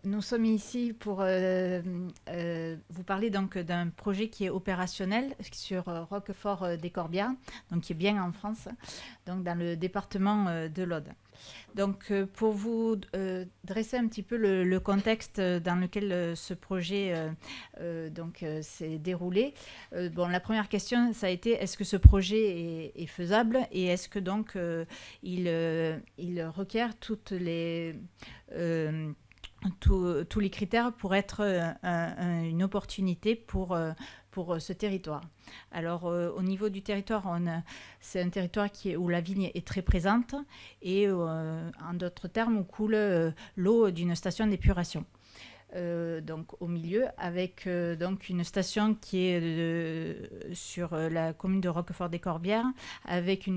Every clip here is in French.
Nous sommes ici pour vous parler donc d'un projet qui est opérationnel sur Roquefort-des-Corbières, donc qui est bien en France, donc dans le département de l'Aude. Donc pour vous dresser un petit peu le contexte dans lequel ce projet s'est déroulé, bon, la première question, ça a été est-ce que ce projet est faisable et est-ce que donc il requiert toutes les tous les critères pour être une opportunité pour ce territoire. Alors, au niveau du territoire, c'est un territoire où la vigne est très présente et, en d'autres termes, où coule l'eau d'une station d'épuration. Donc au milieu, avec donc une station qui est sur la commune de Roquefort-des-Corbières, avec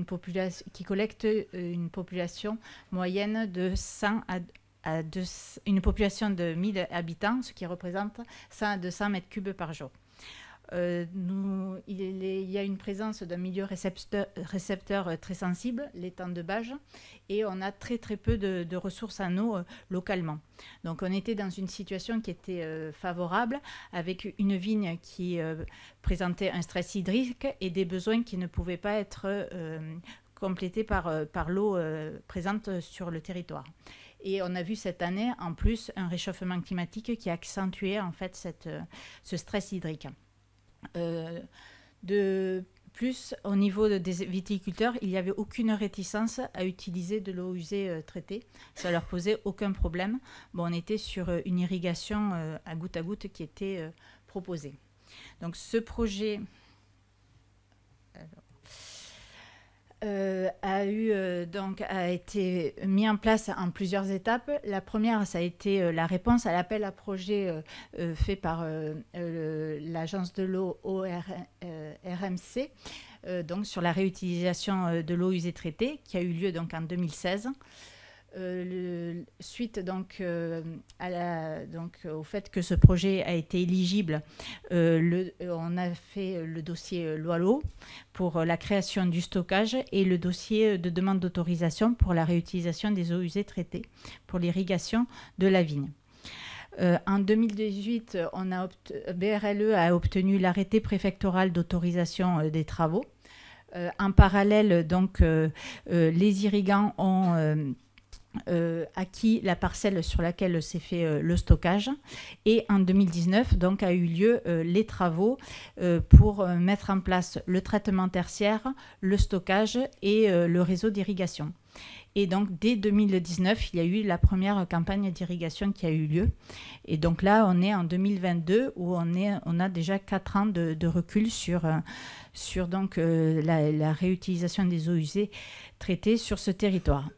qui collecte une population moyenne de 100 une population de 1000 habitants, ce qui représente 100 à 200 mètres cubes par jour. Il y a une présence d'un milieu récepteur très sensible, l'étang de Bages, et on a très très peu de ressources en eau localement. Donc on était dans une situation qui était favorable, avec une vigne qui présentait un stress hydrique et des besoins qui ne pouvaient pas être complétés par l'eau présente sur le territoire. Et on a vu cette année, en plus, un réchauffement climatique qui a accentué en fait ce stress hydrique. De plus, au niveau des viticulteurs, il n'y avait aucune réticence à utiliser de l'eau usée traitée. Ça ne leur posait aucun problème. Bon, on était sur une irrigation à goutte qui était proposée. Donc ce projet a été mis en place en plusieurs étapes. La première, ça a été la réponse à l'appel à projet fait par l'agence de l'eau RMC, donc sur la réutilisation de l'eau usée traitée, qui a eu lieu donc en 2016. Suite donc, au fait que ce projet a été éligible, on a fait le dossier loi l'eau pour la création du stockage et le dossier de demande d'autorisation pour la réutilisation des eaux usées traitées pour l'irrigation de la vigne. En 2018, BRLE a obtenu l'arrêté préfectoral d'autorisation des travaux. En parallèle, donc, les irrigants ont acquis la parcelle sur laquelle s'est fait le stockage. Et en 2019, donc, a eu lieu les travaux pour mettre en place le traitement tertiaire, le stockage et le réseau d'irrigation. Et donc, dès 2019, il y a eu la première campagne d'irrigation qui a eu lieu. Et donc là, on est en 2022 où on a déjà 4 ans de recul sur donc, la réutilisation des eaux usées traitées sur ce territoire.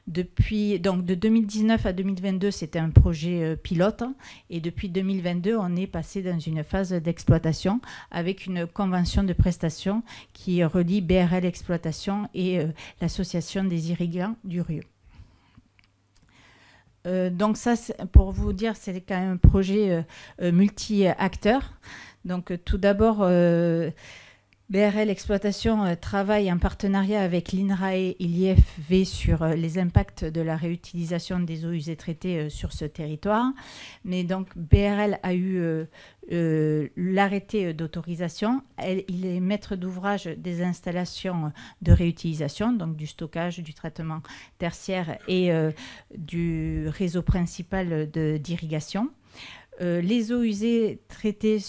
Donc de 2019 à 2022, c'était un projet pilote. Et depuis 2022, on est passé dans une phase d'exploitation avec une convention de prestation qui relie BRL Exploitation et l'association des irrigants du Rieu. Donc ça, pour vous dire, c'est quand même un projet multi-acteurs. Donc tout d'abord, BRL Exploitation travaille en partenariat avec l'INRAE et l'IFV sur les impacts de la réutilisation des eaux usées traitées sur ce territoire. Mais donc BRL a eu l'arrêté d'autorisation. Il est maître d'ouvrage des installations de réutilisation, donc du stockage, du traitement tertiaire et du réseau principal d'irrigation. Les eaux usées traitées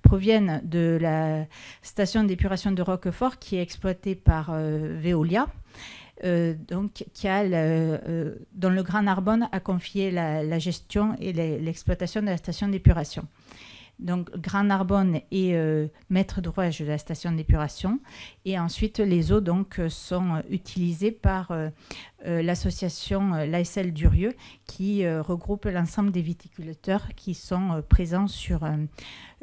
proviennent de la station d'épuration de Roquefort qui est exploitée par Veolia, dont le Grand Narbonne a confié la gestion et l'exploitation de la station d'épuration. Donc, Grand Narbonne est maître d'ouvrage de la station d'épuration. Et ensuite, les eaux donc, sont utilisées par l'association l'ASL du Rieu qui regroupe l'ensemble des viticulteurs qui sont présents sur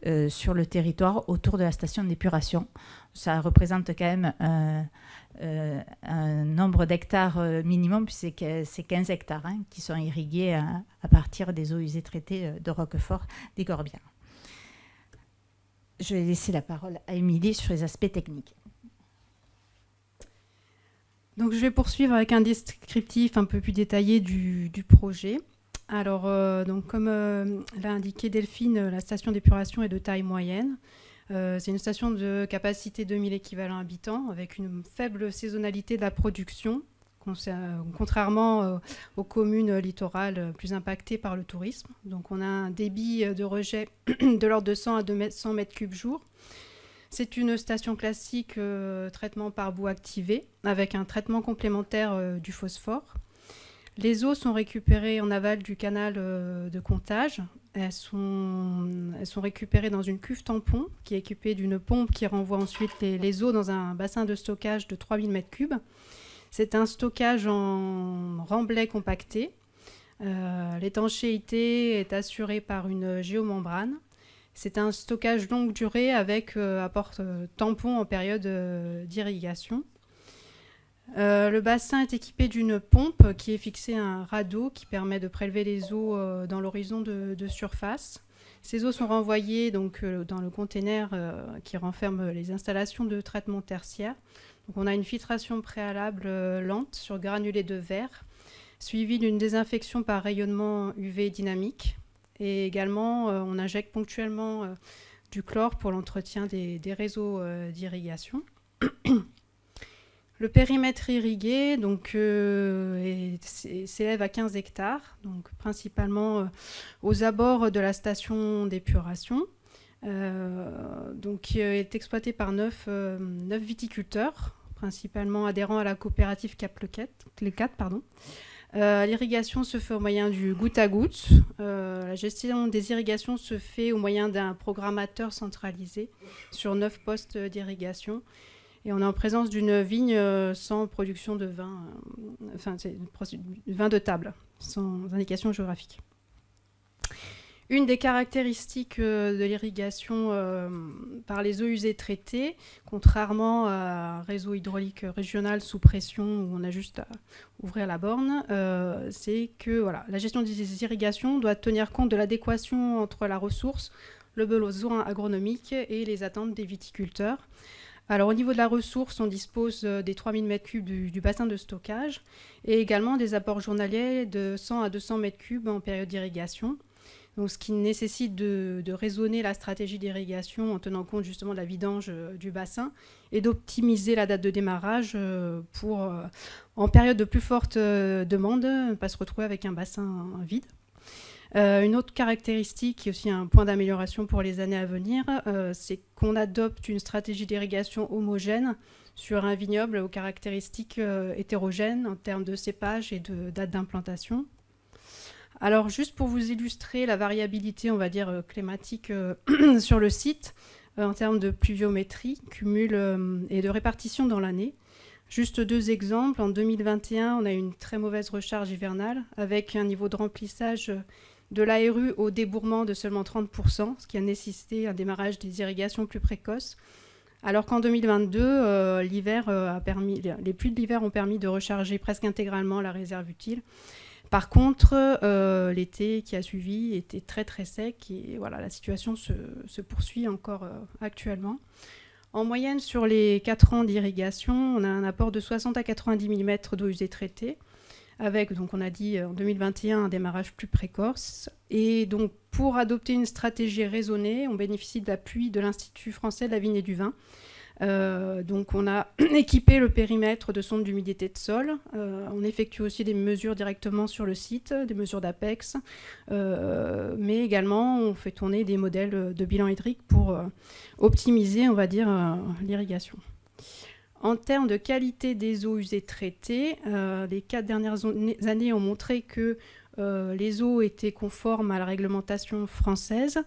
le territoire autour de la station d'épuration. Ça représente quand même un nombre d'hectares minimum, puisque c'est 15 hectares qui sont irrigués à partir des eaux usées traitées de Roquefort-des-Corbières. Je vais laisser la parole à Émilie sur les aspects techniques. Donc, je vais poursuivre avec un descriptif un peu plus détaillé du projet. Alors, donc, comme l'a indiqué Delphine, la station d'épuration est de taille moyenne. C'est une station de capacité 2000 équivalents habitants avec une faible saisonnalité de la production, contrairement aux communes littorales plus impactées par le tourisme. Donc on a un débit de rejet de l'ordre de 100 à 200 mètres cubes jour. C'est une station classique traitement par bout activé avec un traitement complémentaire du phosphore. Les eaux sont récupérées en aval du canal de comptage. Elles sont récupérées dans une cuve tampon qui est équipée d'une pompe qui renvoie ensuite les eaux dans un bassin de stockage de 3000 m3. C'est un stockage en remblai compacté. L'étanchéité est assurée par une géomembrane. C'est un stockage longue durée avec apport tampon en période d'irrigation. Le bassin est équipé d'une pompe qui est fixée à un radeau qui permet de prélever les eaux dans l'horizon de surface. Ces eaux sont renvoyées donc, dans le container qui renferme les installations de traitement tertiaire. Donc, on a une filtration préalable lente sur granulés de verre, suivie d'une désinfection par rayonnement UV dynamique. Et également, on injecte ponctuellement du chlore pour l'entretien des réseaux d'irrigation. Le périmètre irrigué donc, s'élève à 15 hectares, donc principalement aux abords de la station d'épuration. Donc, est exploité par 9 viticulteurs, principalement adhérents à la coopérative les 4. L'irrigation se fait au moyen du goutte à goutte. La gestion des irrigations se fait au moyen d'un programmateur centralisé sur 9 postes d'irrigation. Et on est en présence d'une vigne sans production de vin, c'est vin de table, sans indication géographique. Une des caractéristiques de l'irrigation par les eaux usées traitées, contrairement à un réseau hydraulique régional sous pression où on a juste à ouvrir la borne, c'est que voilà, la gestion des irrigations doit tenir compte de l'adéquation entre la ressource, le besoin agronomique et les attentes des viticulteurs. Alors, au niveau de la ressource, on dispose des 3000 m3 du bassin de stockage et également des apports journaliers de 100 à 200 m3 en période d'irrigation. Donc, ce qui nécessite de raisonner la stratégie d'irrigation en tenant compte justement de la vidange du bassin et d'optimiser la date de démarrage pour, en période de plus forte demande, ne pas se retrouver avec un bassin vide. Une autre caractéristique, qui est aussi un point d'amélioration pour les années à venir, c'est qu'on adopte une stratégie d'irrigation homogène sur un vignoble aux caractéristiques hétérogènes en termes de cépage et de date d'implantation. Alors, juste pour vous illustrer la variabilité, on va dire, climatique sur le site, en termes de pluviométrie, cumul et de répartition dans l'année. Juste 2 exemples. En 2021, on a eu une très mauvaise recharge hivernale avec un niveau de remplissage de l'ARU au débourrement de seulement 30%, ce qui a nécessité un démarrage des irrigations plus précoces. Alors qu'en 2022, les pluies de l'hiver ont permis de recharger presque intégralement la réserve utile. Par contre, l'été qui a suivi était très très sec et voilà, la situation se poursuit encore actuellement. En moyenne, sur les 4 ans d'irrigation, on a un apport de 60 à 90 mm d'eau usée traitée, avec, donc on a dit en 2021, un démarrage plus précoce. Et donc, pour adopter une stratégie raisonnée, on bénéficie de l'appui de l'Institut français de la vigne et du vin. Donc, on a équipé le périmètre de sondes d'humidité de sol. On effectue aussi des mesures directement sur le site, des mesures d'APEX, mais également, on fait tourner des modèles de bilan hydrique pour optimiser, on va dire, l'irrigation. En termes de qualité des eaux usées traitées, les 4 dernières années ont montré que les eaux étaient conformes à la réglementation française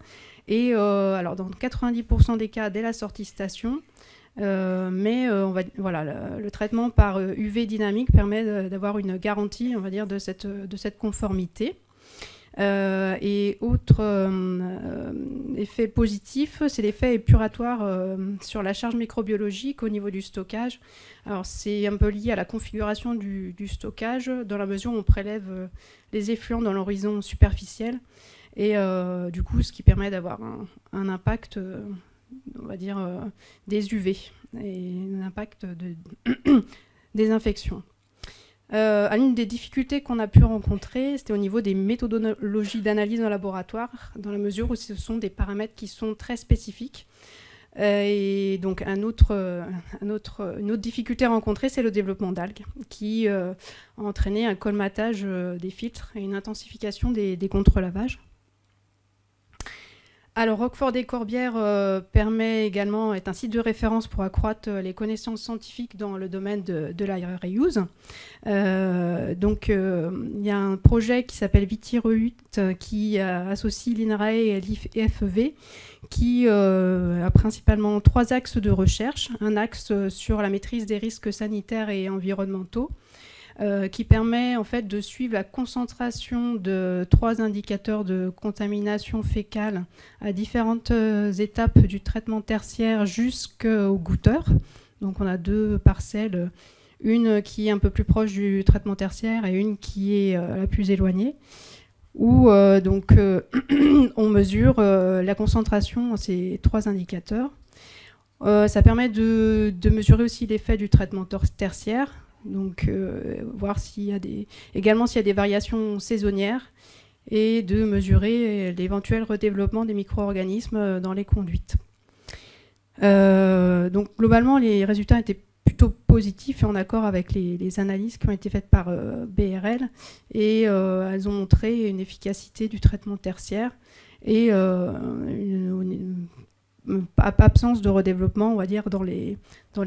et alors dans 90% des cas dès la sortie station, mais le traitement par UV dynamique permet d'avoir une garantie, on va dire, de cette conformité. Et autre effet positif, c'est l'effet épuratoire sur la charge microbiologique au niveau du stockage. Alors c'est un peu lié à la configuration du stockage, dans la mesure où on prélève les effluents dans l'horizon superficiel, et du coup ce qui permet d'avoir un impact, on va dire, des UV, et un impact des infections. L'une des difficultés qu'on a pu rencontrer, c'était au niveau des méthodologies d'analyse en laboratoire, dans la mesure où ce sont des paramètres qui sont très spécifiques. Et donc une autre difficulté rencontrée, c'est le développement d'algues, qui a entraîné un colmatage des filtres et une intensification des contre-lavages. Alors, Roquefort-des-Corbières permet également, est un site de référence pour accroître les connaissances scientifiques dans le domaine de la reuse. Il y a un projet qui s'appelle VitiReut qui associe l'INRAE et l'IFEV, qui a principalement 3 axes de recherche. Un axe sur la maîtrise des risques sanitaires et environnementaux, qui permet en fait de suivre la concentration de 3 indicateurs de contamination fécale à différentes étapes du traitement tertiaire jusqu'au goûteur. Donc on a 2 parcelles, une qui est un peu plus proche du traitement tertiaire et une qui est la plus éloignée, où on mesure la concentration dans ces 3 indicateurs. Ça permet de mesurer aussi l'effet du traitement tertiaire. Donc, voir s'il y a également s'il y a des variations saisonnières et de mesurer l'éventuel redéveloppement des micro-organismes dans les conduites. Donc, globalement, les résultats étaient plutôt positifs et en accord avec les analyses qui ont été faites par BRL, et elles ont montré une efficacité du traitement tertiaire et une absence de redéveloppement, on va dire, dans les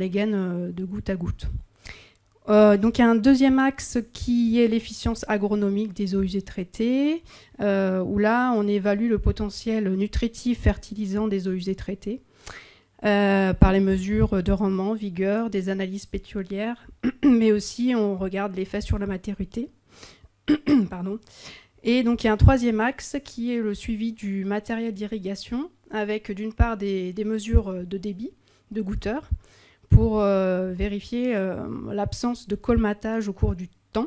gaines de goutte à goutte. Donc il y a un deuxième axe qui est l'efficience agronomique des eaux usées traitées, où là on évalue le potentiel nutritif fertilisant des eaux usées traitées par les mesures de rendement, vigueur, des analyses pétrolières, mais aussi on regarde l'effet sur la maturité. Pardon. Et donc il y a un troisième axe qui est le suivi du matériel d'irrigation, avec d'une part des mesures de débit, de goûteurs, pour vérifier l'absence de colmatage au cours du temps,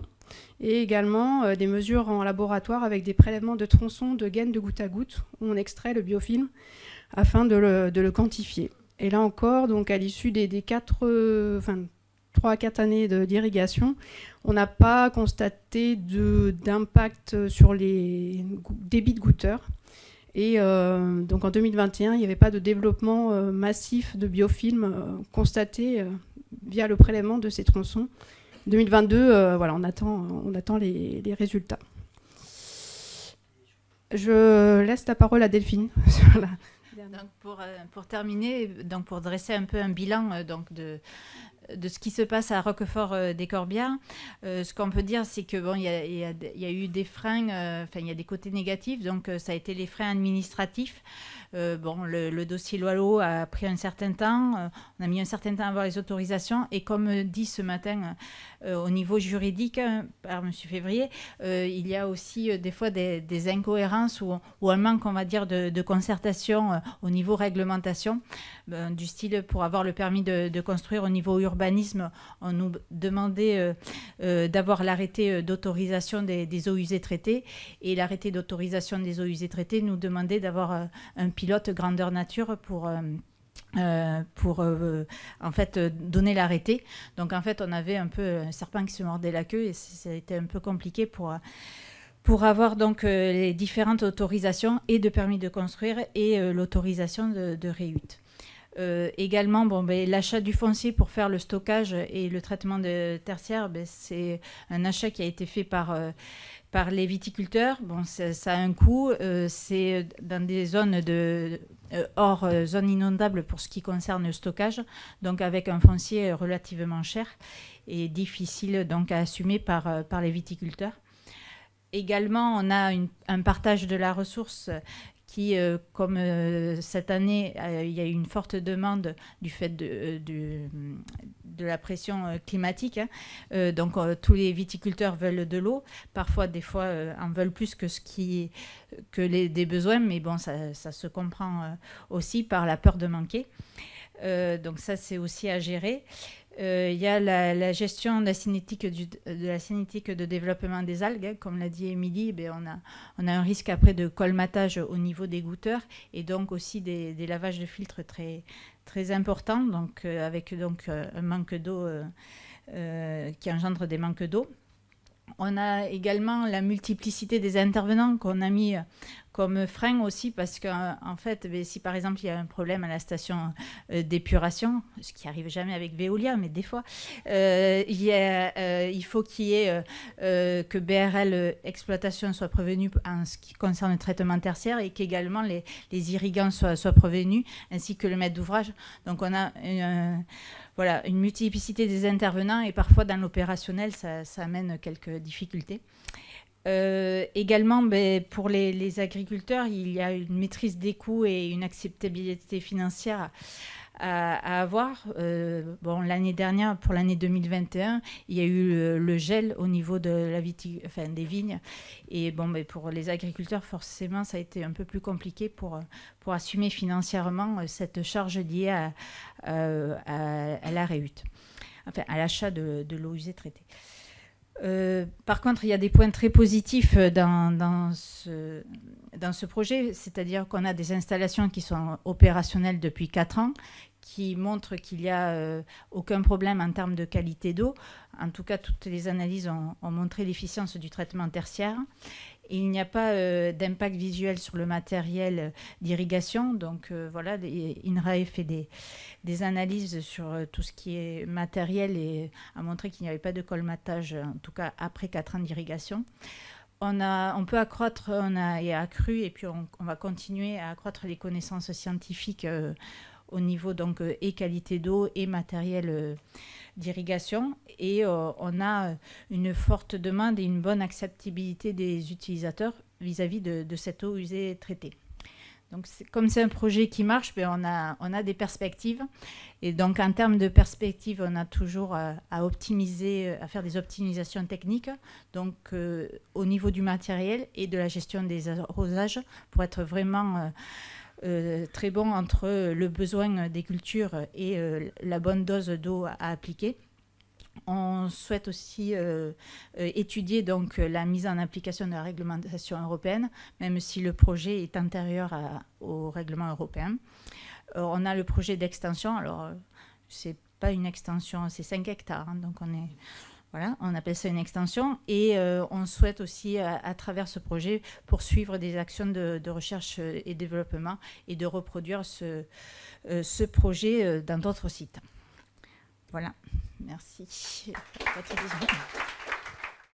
et également des mesures en laboratoire avec des prélèvements de tronçons de gaines de goutte à goutte, où on extrait le biofilm afin de le quantifier. Et là encore, donc à l'issue des 3 à 4 années d'irrigation, on n'a pas constaté d'impact sur les débits de goûteurs. Et donc en 2021, il n'y avait pas de développement massif de biofilm constaté via le prélèvement de ces tronçons. 2022, voilà, on attend les résultats. Je laisse la parole à Delphine. Donc pour terminer, donc pour dresser un peu un bilan de ce qui se passe à Roquefort-des-Corbières, ce qu'on peut dire, c'est que bon, il y a eu des freins, il y a des côtés négatifs, donc ça a été les freins administratifs. Le dossier Loileau a pris un certain temps, on a mis un certain temps à avoir les autorisations, et comme dit ce matin au niveau juridique par M. Février, il y a aussi des fois des incohérences ou un manque, on va dire, de concertation au niveau réglementation, du style pour avoir le permis de construire au niveau urbanisme, on nous demandait d'avoir l'arrêté d'autorisation des eaux usées traitées, et l'arrêté d'autorisation des eaux usées traitées nous demandait d'avoir un pilote grandeur nature pour en fait donner l'arrêté. Donc en fait on avait un peu un serpent qui se mordait la queue, et ça a été un peu compliqué pour avoir donc les différentes autorisations et de permis de construire et l'autorisation de REUT. Également, l'achat du foncier pour faire le stockage et le traitement de tertiaire, c'est un achat qui a été fait par les viticulteurs. Bon, ça a un coût, c'est dans des zones hors zone inondable pour ce qui concerne le stockage, donc avec un foncier relativement cher et difficile donc à assumer par les viticulteurs. Également, on a un partage de la ressource qui, comme cette année, il y a eu une forte demande du fait de la pression climatique. Donc, tous les viticulteurs veulent de l'eau. Parfois, des fois, en veulent plus que des besoins. Mais bon, ça se comprend aussi par la peur de manquer. Donc, ça, c'est aussi à gérer. Il y a la gestion de la cinétique de développement des algues. Comme l'a dit Émilie, on a un risque après de colmatage au niveau des goûteurs, et donc aussi des lavages de filtres très, très importants, donc, avec donc, un manque d'eau qui engendre des manques d'eau. On a également la multiplicité des intervenants qu'on a mis comme frein aussi, parce qu'en fait, si par exemple il y a un problème à la station d'épuration, ce qui arrive jamais avec Veolia, mais des fois, il faut qu'il y ait que BRL exploitation soit prévenue en ce qui concerne le traitement tertiaire, et qu'également les irrigants soient prévenus, ainsi que le maître d'ouvrage. Donc on a voilà, une multiplicité des intervenants, et parfois dans l'opérationnel, ça amène quelques difficultés. Également, pour les agriculteurs, il y a une maîtrise des coûts et une acceptabilité financière à avoir. L'année dernière, pour l'année 2021, il y a eu le gel au niveau de des vignes. Et pour les agriculteurs, forcément, ça a été un peu plus compliqué pour assumer financièrement cette charge liée à la réhute, enfin à l'achat de l'eau usée traitée. Par contre, il y a des points très positifs dans ce projet, c'est-à-dire qu'on a des installations qui sont opérationnelles depuis 4 ans, qui montrent qu'il n'y a aucun problème en termes de qualité d'eau. En tout cas, toutes les analyses ont montré l'efficience du traitement tertiaire. Et il n'y a pas d'impact visuel sur le matériel d'irrigation. Donc voilà, INRAE fait des analyses sur tout ce qui est matériel et a montré qu'il n'y avait pas de colmatage, en tout cas après 4 ans d'irrigation. On peut accroître, on a accru, et puis on va continuer à accroître les connaissances scientifiques au niveau donc et qualité d'eau et matériel d'irrigation, et on a une forte demande et une bonne acceptabilité des utilisateurs vis-à-vis de cette eau usée traitée. Donc comme c'est un projet qui marche, on a des perspectives, et donc en termes de perspectives, on a toujours à optimiser, à faire des optimisations techniques, donc au niveau du matériel et de la gestion des arrosages, pour être vraiment très bon entre le besoin des cultures et la bonne dose d'eau à appliquer. On souhaite aussi étudier donc la mise en application de la réglementation européenne, même si le projet est antérieur au règlement européen. On a le projet d'extension. Alors, c'est pas une extension, c'est 5 hectares. Hein, donc, on appelle ça une extension. Et on souhaite aussi, à travers ce projet, poursuivre des actions de recherche et développement, et de reproduire ce projet dans d'autres sites. Voilà. Merci.